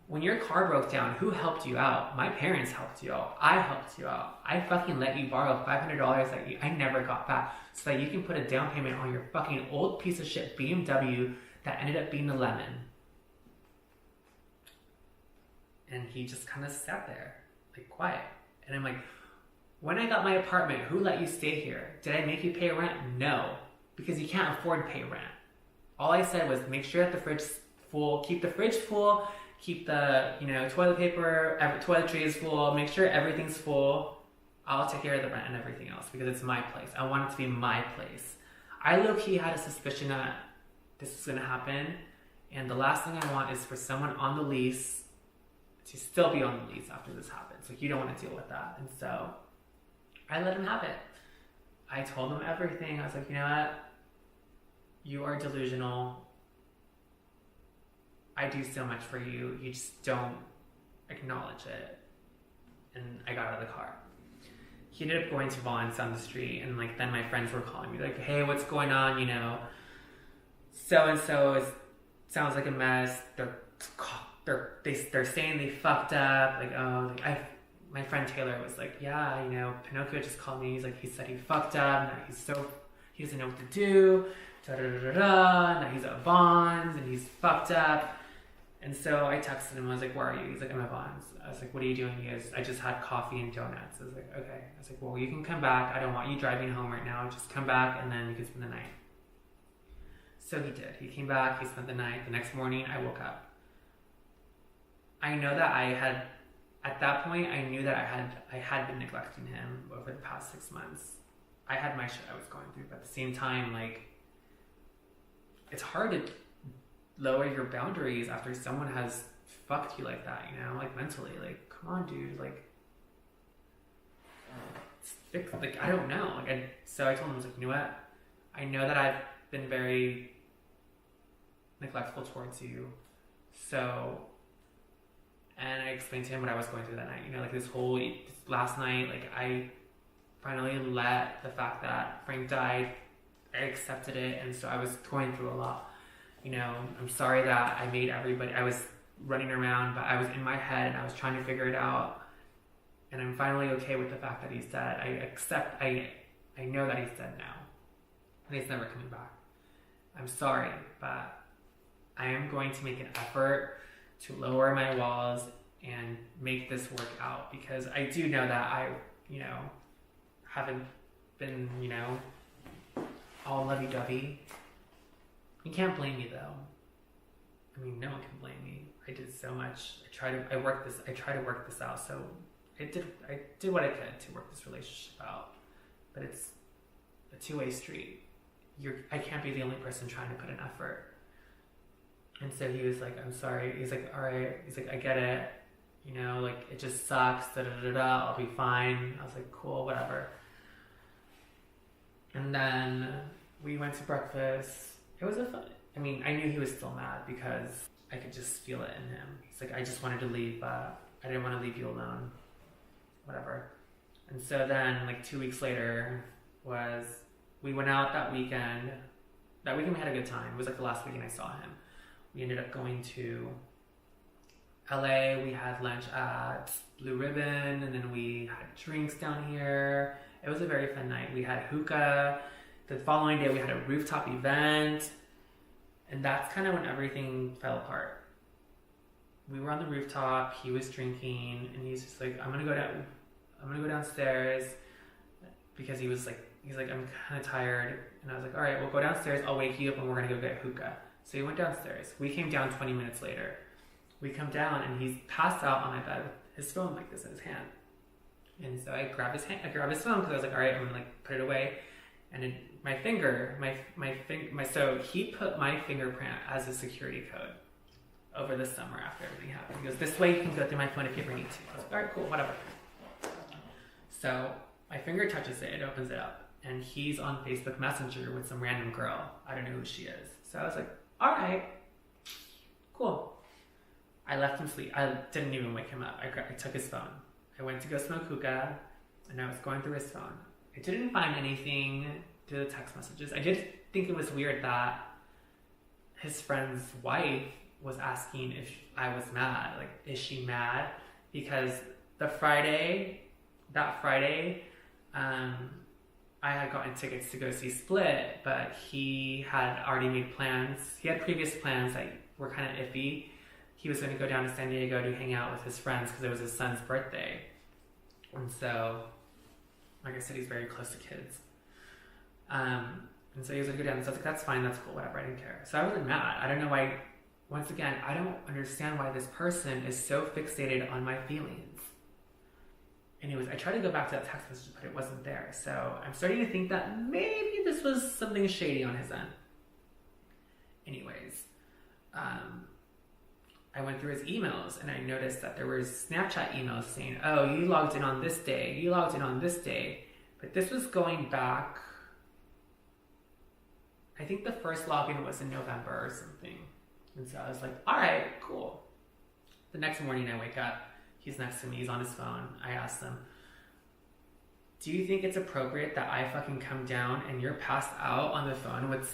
When your car broke down, who helped you out? My parents helped you out. I helped you out. I fucking let you borrow $500 that I never got back so that you can put a down payment on your fucking old piece of shit BMW that ended up being a lemon. And he just kind of sat there, like quiet. And I'm like, when I got my apartment, who let you stay here? Did I make you pay rent? No, because you can't afford to pay rent. All I said was make sure that the fridge's full, keep the fridge full, keep the, toilet paper, toiletry is full, make sure everything's full. I'll take care of the rent and everything else because it's my place. I want it to be my place. I low-key had a suspicion that this was going to happen. And the last thing I want is for someone on the lease to still be on the lease after this happens. Like, you don't want to deal with that. And so I let him have it. I told him everything. I was like, you know what? You are delusional. I do so much for you. You just don't acknowledge it. And I got out of the car. He ended up going to Vaughn's down the street. And then my friends were calling me like, hey, what's going on? So-and-so sounds like a mess. They're saying they fucked up. My friend Taylor was like, yeah, Pinocchio just called me. He's like, he said he fucked up. Now he doesn't know what to do. Da da da da da. Now he's at Vaughn's and he's fucked up. And so I texted him. I was like, where are you? He's like, I'm at Vaughn's. I was like, what are you doing? He goes, I just had coffee and donuts. I was like, okay. I was like, well, you can come back. I don't want you driving home right now. Just come back and then you can spend the night. So he did. He came back. He spent the night. The next morning, I woke up. I know that at that point, I knew that I had been neglecting him over the past 6 months. I had my shit I was going through, but at the same time, it's hard to lower your boundaries after someone has fucked you like that, mentally. Come on, dude. I don't know. So I told him, I was like, you know what? I know that I've been very neglectful towards you. So, and I explained to him what I was going through that night. This last night, I finally let the fact that Frank died, I accepted it, and so I was going through a lot. I'm sorry that I was running around, but I was in my head and I was trying to figure it out. And I'm finally okay with the fact that he's dead. I know that he's dead now. And he's never coming back. I'm sorry, but I am going to make an effort to lower my walls and make this work out, because I do know that I, haven't been, all lovey-dovey. You can't blame me though. I mean, no one can blame me. I did so much. I try to work this out. So I did what I could to work this relationship out. But it's a two-way street. I can't be the only person trying to put an effort. And so he was like, I'm sorry. He's like, all right. He's like, I get it. It just sucks. I'll be fine. I was like, cool, whatever. And then we went to breakfast. It was I knew he was still mad because I could just feel it in him. He's like, I just wanted to leave, but I didn't want to leave you alone. Whatever. And so then, 2 weeks later, we went out that weekend. That weekend we had a good time. It was the last weekend I saw him. We ended up going to LA. We had lunch at Blue Ribbon, and then we had drinks down here. It was a very fun night. We had hookah. The following day we had a rooftop event. And that's kind of when everything fell apart. We were on the rooftop, he was drinking, and he's just like, I'm gonna go downstairs, because he's like, I'm kind of tired. And I was like, all right, we'll go downstairs, I'll wake you up and we're gonna go get hookah. So he went downstairs. We came down 20 minutes later. We come down and he's passed out on my bed with his phone like this in his hand. And so I grabbed his phone because I was like, all right, I'm gonna put it away. And so he put my fingerprint as a security code over the summer after everything happened. He goes, this way you can go through my phone if you ever need to. I was like, all right, cool, whatever. So my finger touches it, it opens it up. And he's on Facebook Messenger with some random girl. I don't know who she is. So I was like, all right, cool. I left him sleep. I didn't even wake him up. I took his phone. I went to go smoke hookah, and I was going through his phone. I didn't find anything through the text messages. I did think it was weird that his friend's wife was asking if I was mad. Is she mad? Because that Friday, I had gotten tickets to go see Split, but he had already made plans. He had previous plans that were kind of iffy. He was going to go down to San Diego to hang out with his friends because it was his son's birthday. And so, like I said, he's very close to kids. And so he was going to go down. So I was like, that's fine, that's cool, whatever, I didn't care. So I wasn't mad. I don't know why, once again, I don't understand why this person is so fixated on my feelings. Anyways, I tried to go back to that text message, but it wasn't there. So I'm starting to think that maybe this was something shady on his end. Anyways, I went through his emails and I noticed that there was Snapchat emails saying, oh, you logged in on this day, you logged in on this day. But this was going back, I think the first login was in November or something. And so I was like, all right, cool. The next morning I wake up, he's next to me, he's on his phone. I asked him, do you think it's appropriate that I fucking come down and you're passed out on the phone with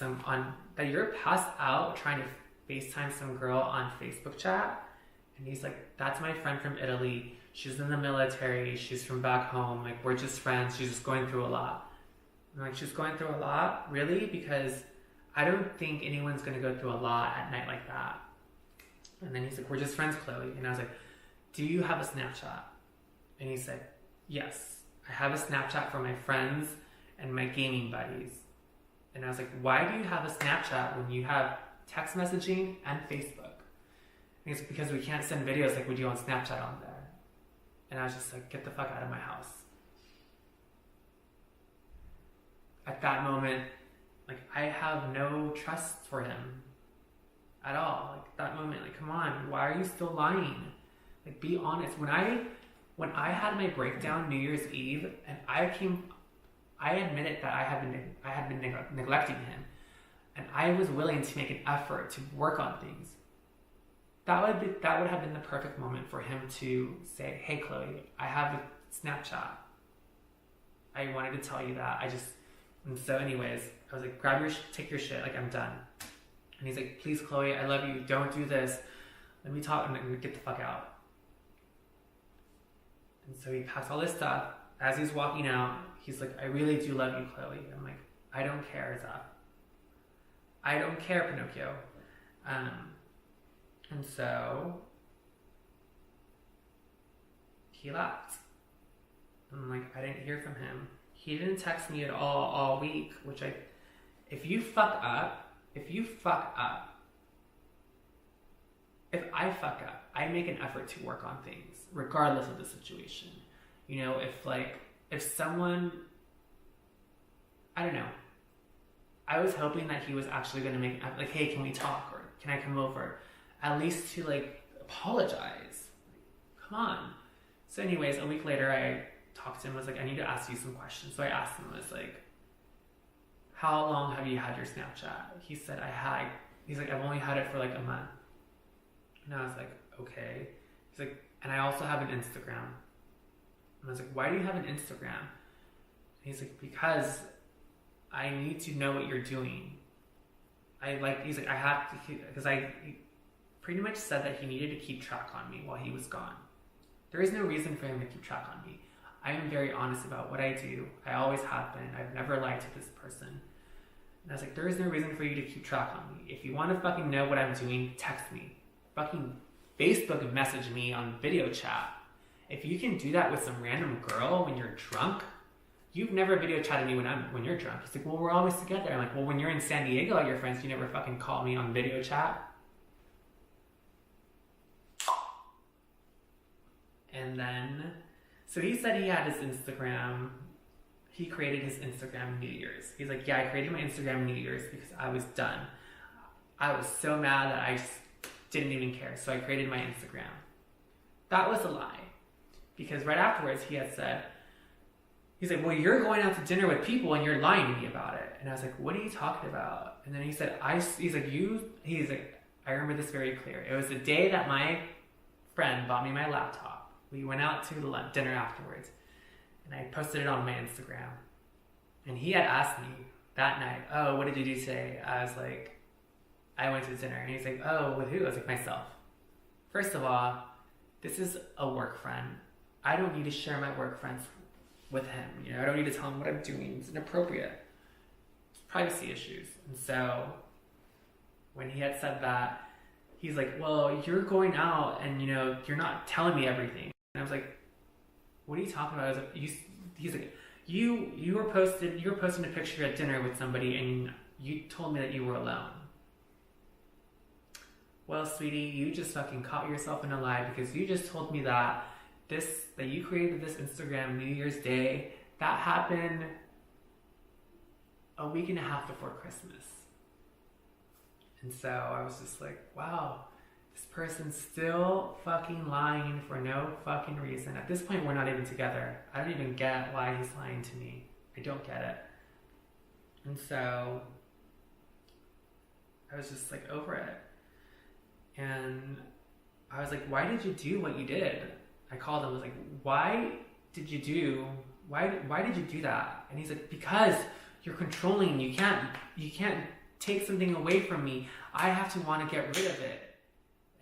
that you're passed out trying to FaceTime some girl on Facebook chat? And he's like, that's my friend from Italy. She's in the military. She's from back home. We're just friends. She's just going through a lot. I'm she's going through a lot? Really? Because I don't think anyone's going to go through a lot at night like that. And then he's like, we're just friends, Chloe. And I was like, do you have a Snapchat? And he said, yes, I have a Snapchat for my friends and my gaming buddies. And I was like, why do you have a Snapchat when you have text messaging and Facebook? And it's because we can't send videos like we do on Snapchat on there. And I was just like, get the fuck out of my house. At that moment, I have no trust for him at all. That moment, come on, why are you still lying? Be honest. When I had my breakdown New Year's Eve, and I admitted that I had been neglecting him, and I was willing to make an effort to work on things. That would have been the perfect moment for him to say, hey Chloe, I have a Snapchat. I wanted to tell you that. And so anyways, I was like, take your shit, I'm done. And he's like, please Chloe, I love you, don't do this. Let me talk and get the fuck out. And so he packs all this stuff. As he's walking out, he's like, I really do love you, Chloe. I'm like, I don't care, Zach. I don't care, Pinocchio. And so he left. I'm like, I didn't hear from him. He didn't text me at all week, which if I fuck up, I make an effort to work on things, regardless of the situation. You know, if someone, I don't know, I was hoping that he was actually going to make, like, hey, can we talk? Or can I come over? At least to, like, apologize. Come on. So anyways, a week later, I talked to him. I was like, I need to ask you some questions. So I asked him, I was like, how long have you had your Snapchat? He said, he's like, I've only had it for like a month. And I was like, okay. He's like, and I also have an Instagram. And I was like, why do you have an Instagram? And he's like, because I need to know what you're doing. He's like, I have to, because he pretty much said that he needed to keep track on me while he was gone. There is no reason for him to keep track on me. I am very honest about what I do. I always have been. I've never lied to this person. And I was like, there is no reason for you to keep track on me. If you want to fucking know what I'm doing, text me. Fucking Facebook message me on video chat. If you can do that with some random girl when you're drunk, you've never video chatted me when you're drunk. He's like, well, we're always together. I'm like, well, when you're in San Diego at your friends, you never fucking call me on video chat. And then, so he said he had his Instagram. He created his Instagram New Year's. He's like, yeah, I created my Instagram New Year's because I was done. I was so mad that I just didn't even care. So I created my Instagram. That was a lie. Because right afterwards he had said, he's like, well, you're going out to dinner with people and you're lying to me about it. And I was like, what are you talking about? And then he said, he's like, I remember this very clear. It was the day that my friend bought me my laptop. We went out to dinner afterwards. And I posted it on my Instagram. And he had asked me that night, oh, what did you do today? I was like, I went to dinner. And he's like, oh, with who? I was like, myself. First of all, this is a work friend. I don't need to share my work friends with him. You know, I don't need to tell him what I'm doing. It's inappropriate. It's privacy issues. And so when he had said that, he's like, well, you're going out and, you know, you're not telling me everything. And I was like, what are you talking about? I was like, he's like, you were posting a picture at dinner with somebody and you told me that you were alone. Well, sweetie, you just fucking caught yourself in a lie because you just told me that you created this Instagram New Year's Day. That happened a week and a half before Christmas. And so I was just like, wow, this person's still fucking lying for no fucking reason. At this point, we're not even together. I don't even get why he's lying to me. I don't get it. And so I was just like over it. And I was like, why did you do what you did? I called him, I was like, why did you do that? And he's like, because you're controlling, you can't take something away from me. I have to want to get rid of it.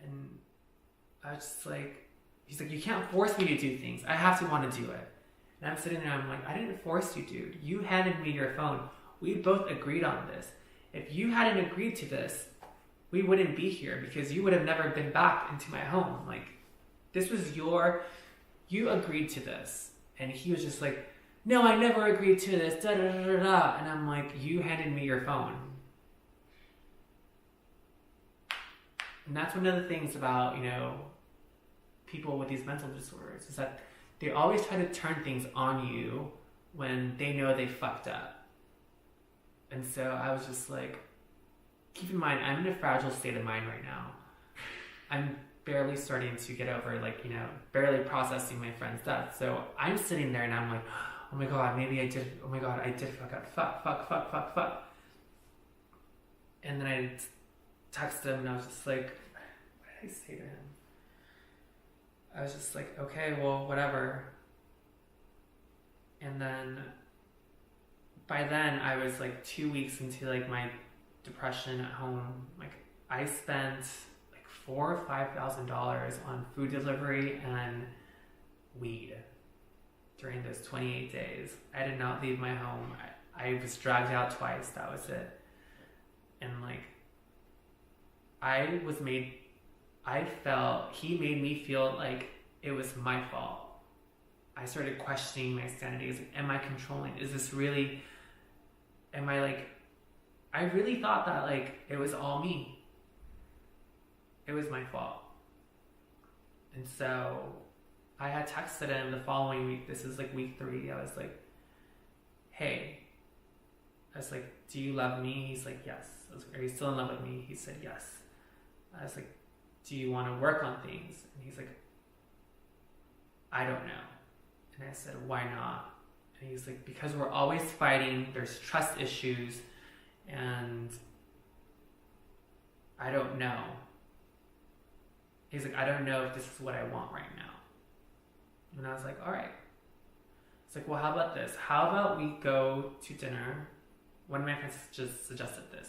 And I was just like, he's like, you can't force me to do things. I have to want to do it. And I'm sitting there, I'm like, I didn't force you, dude. You handed me your phone. We both agreed on this. If you hadn't agreed to this, we wouldn't be here because you would have never been back into my home. Like, this was you agreed to this. And he was just like, no, I never agreed to this, da da da da da. And I'm like, you handed me your phone. And that's one of the things about, you know, people with these mental disorders is that they always try to turn things on you when they know they fucked up. And so I was just like, keep in mind, I'm in a fragile state of mind right now. I'm barely starting to get over, like, you know, barely processing my friend's death. So I'm sitting there and I'm like, oh my God, maybe I did, oh my God, I did fuck up, fuck. And then I texted him and I was just like, what did I say to him? I was just like, okay, well, whatever. And then, by then, I was like 2 weeks into like my depression at home. Like, I spent like $4,000 or $5,000 on food delivery and weed. during those 28 days. I did not leave my home. I was dragged out twice. That was it. And like, he made me feel like it was my fault. I started questioning my sanity. Like, am I controlling? Is this really, I really thought that like, it was all me. It was my fault. And so I had texted him the following week. This is like week 3. I was like, hey, do you love me? He's like, yes. I was like, are you still in love with me? He said, yes. I was like, do you want to work on things? And he's like, I don't know. And I said, why not? And he's like, because we're always fighting. There's trust issues. And I don't know. He's like, I don't know if this is what I want right now. And I was like, all right. It's like, well, how about this? How about we go to dinner? One of my friends just suggested this.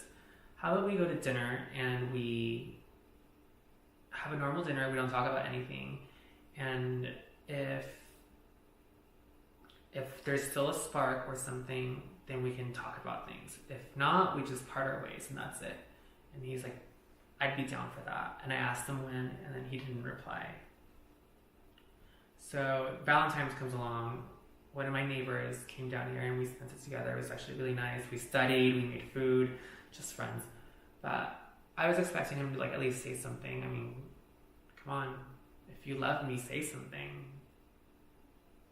How about we go to dinner and we have a normal dinner. We don't talk about anything. And if there's still a spark or something, then we can talk about things. If not, we just part our ways and that's it. And he's like, I'd be down for that. And I asked him when, and then he didn't reply. So Valentine's comes along. One of my neighbors came down here and we spent it together. It was actually really nice. We studied, we made food, just friends. But I was expecting him to like at least say something. I mean, come on. If you love me, say something.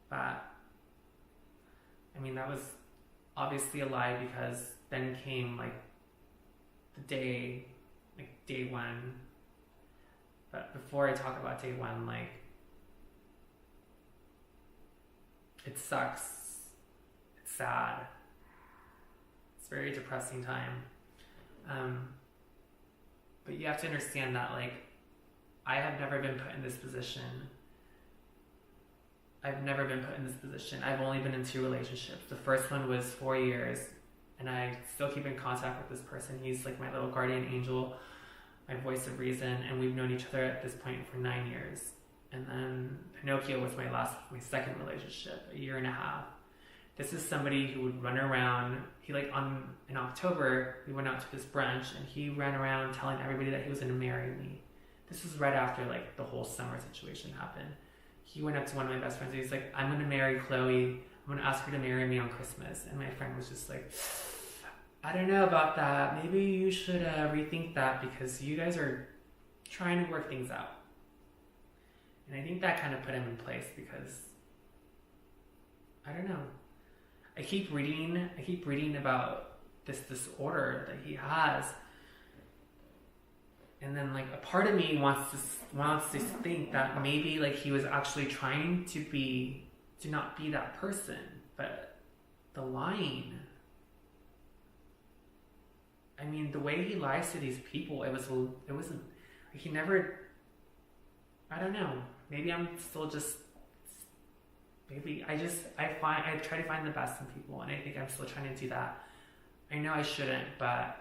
But I mean, that was obviously a lie, because then came like day 1. But before I talk about day 1, like, it sucks. It's sad. It's a very depressing time. But you have to understand that, like, I have never been put in this position. I've only been in 2 relationships. The first one was 4 years, and I still keep in contact with this person. He's like my little guardian angel, my voice of reason, and we've known each other at this point for 9 years. And then Pinocchio was my second relationship, 1.5 years. This is somebody who would run around. In October, we went out to this brunch, and he ran around telling everybody that he was going to marry me. This was right after like the whole summer situation happened. He went up to one of my best friends and he's like, I'm going to marry Chloe. I'm going to ask her to marry me on Christmas. And my friend was just like, I don't know about that. Maybe you should rethink that, because you guys are trying to work things out. And I think that kind of put him in place, because I don't know. I keep reading about this disorder that he has. And then like a part of me wants to think that maybe like he was actually trying to not be that person. But the lying, I mean, the way he lies to these people, it wasn't, like, he never, I don't know, maybe I'm still just, maybe I try to find the best in people, and I think I'm still trying to do that. I know I shouldn't, but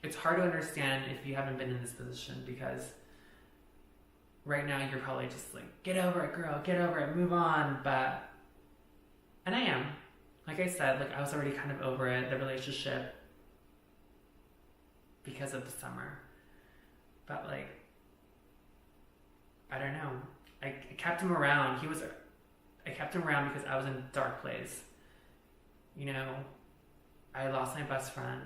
it's hard to understand if you haven't been in this position, because right now you're probably just like, get over it, girl, get over it, move on. And I am. Like I said, like I was already kind of over it, the relationship, because of the summer. But like, I don't know. I kept him around. I kept him around because I was in a dark place. You know, I lost my best friend.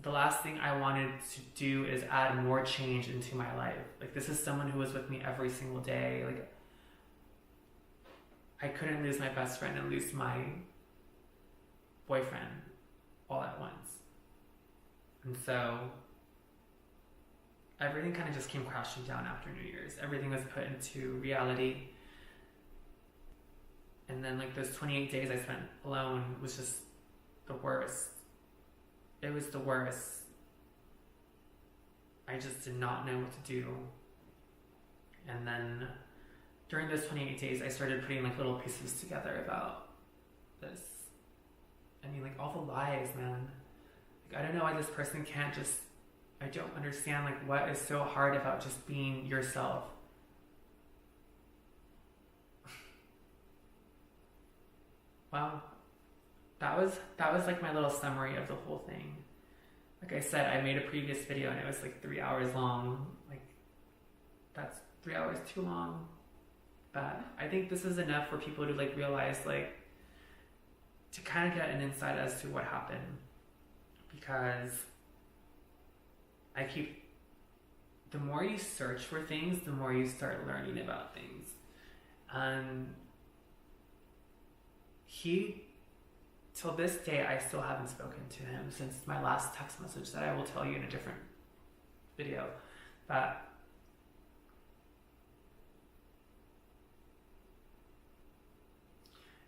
The last thing I wanted to do is add more change into my life. Like, this is someone who was with me every single day. Like, I couldn't lose my best friend and lose my boyfriend all at once. And so everything kind of just came crashing down after New Year's. Everything was put into reality. And then like those 28 days I spent alone was just the worst. It was the worst. I just did not know what to do. And then during those 28 days, I started putting like little pieces together about this. I mean, like all the lies, man. Like, I don't know why this person can't just, I don't understand like what is so hard about just being yourself. Well, that was like my little summary of the whole thing. Like I said, I made a previous video and it was like 3 hours long. Like, that's 3 hours too long. But I think this is enough for people to like realize, like, to kind of get an insight as to what happened. Because the more you search for things, the more you start learning about things. And till this day, I still haven't spoken to him since my last text message that I will tell you in a different video. But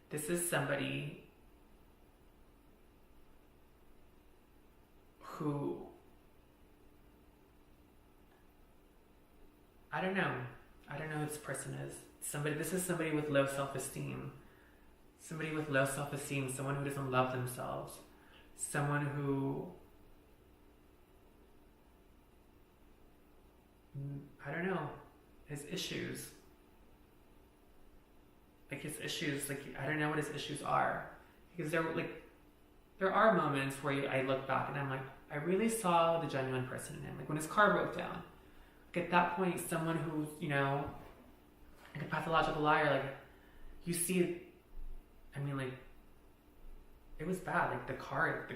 this is somebody who, I don't know who this person is. This is somebody with low self-esteem. Somebody with low self-esteem, someone who doesn't love themselves. Someone who, I don't know, has issues. Like his issues, like I don't know what his issues are. Because there are moments where I look back and I'm like, I really saw the genuine person in him. Like when his car broke down. Like at that point, someone who's, you know, like a pathological liar, like you see, I mean, like, it was bad. Like the car,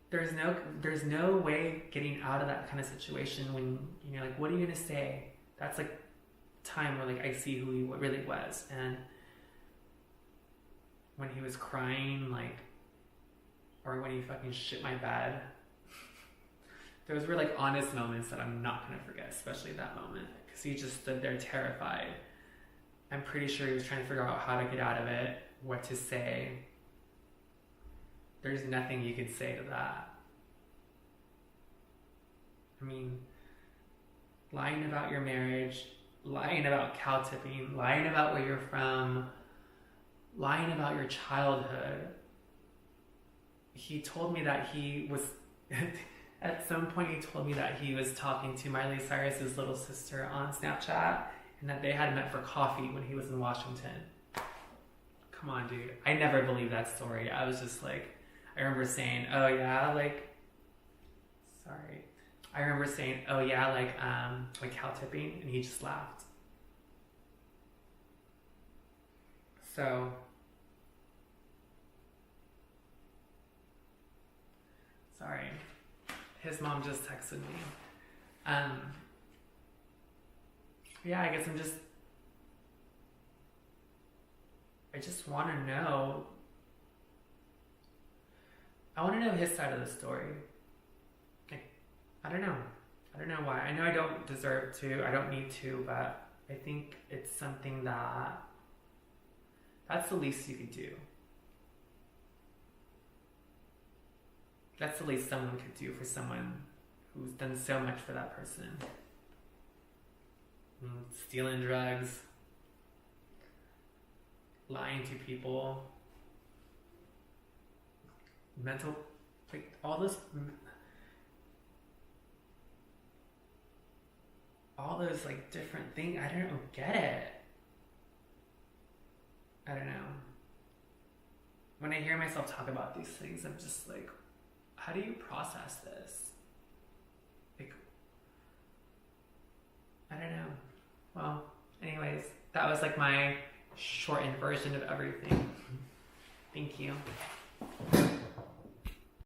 there's no way getting out of that kind of situation when, you know, like, what are you gonna say? That's like time where like I see who he really was. And when he was crying, like, or when he fucking shit my bed, those were like honest moments that I'm not gonna forget, especially that moment, because he just stood there terrified. I'm pretty sure he was trying to figure out how to get out of it, what to say. There's nothing you could say to that. I mean, lying about your marriage, lying about cow tipping, lying about where you're from, lying about your childhood. He told me that he was, at some point he told me that he was talking to Miley Cyrus's little sister on Snapchat, and that they had met for coffee when he was in Washington. Come on, dude. I never believed that story. I was just like, I remember saying, oh yeah, like, sorry. I remember saying, oh yeah, like cow tipping, and he just laughed. So, sorry. His mom just texted me. Yeah, I guess I just want to know. I want to know his side of the story. Like, I don't know why. I know I don't deserve to, I don't need to, but I think it's something that's the least you could do. That's the least someone could do for someone who's done so much for that person. Stealing drugs, lying to people, mental, like all those like different things. I don't get it. I don't know. When I hear myself talk about these things, I'm just like, how do you process this? Like, I don't know. Well, anyways, that was like my shortened version of everything. Thank you.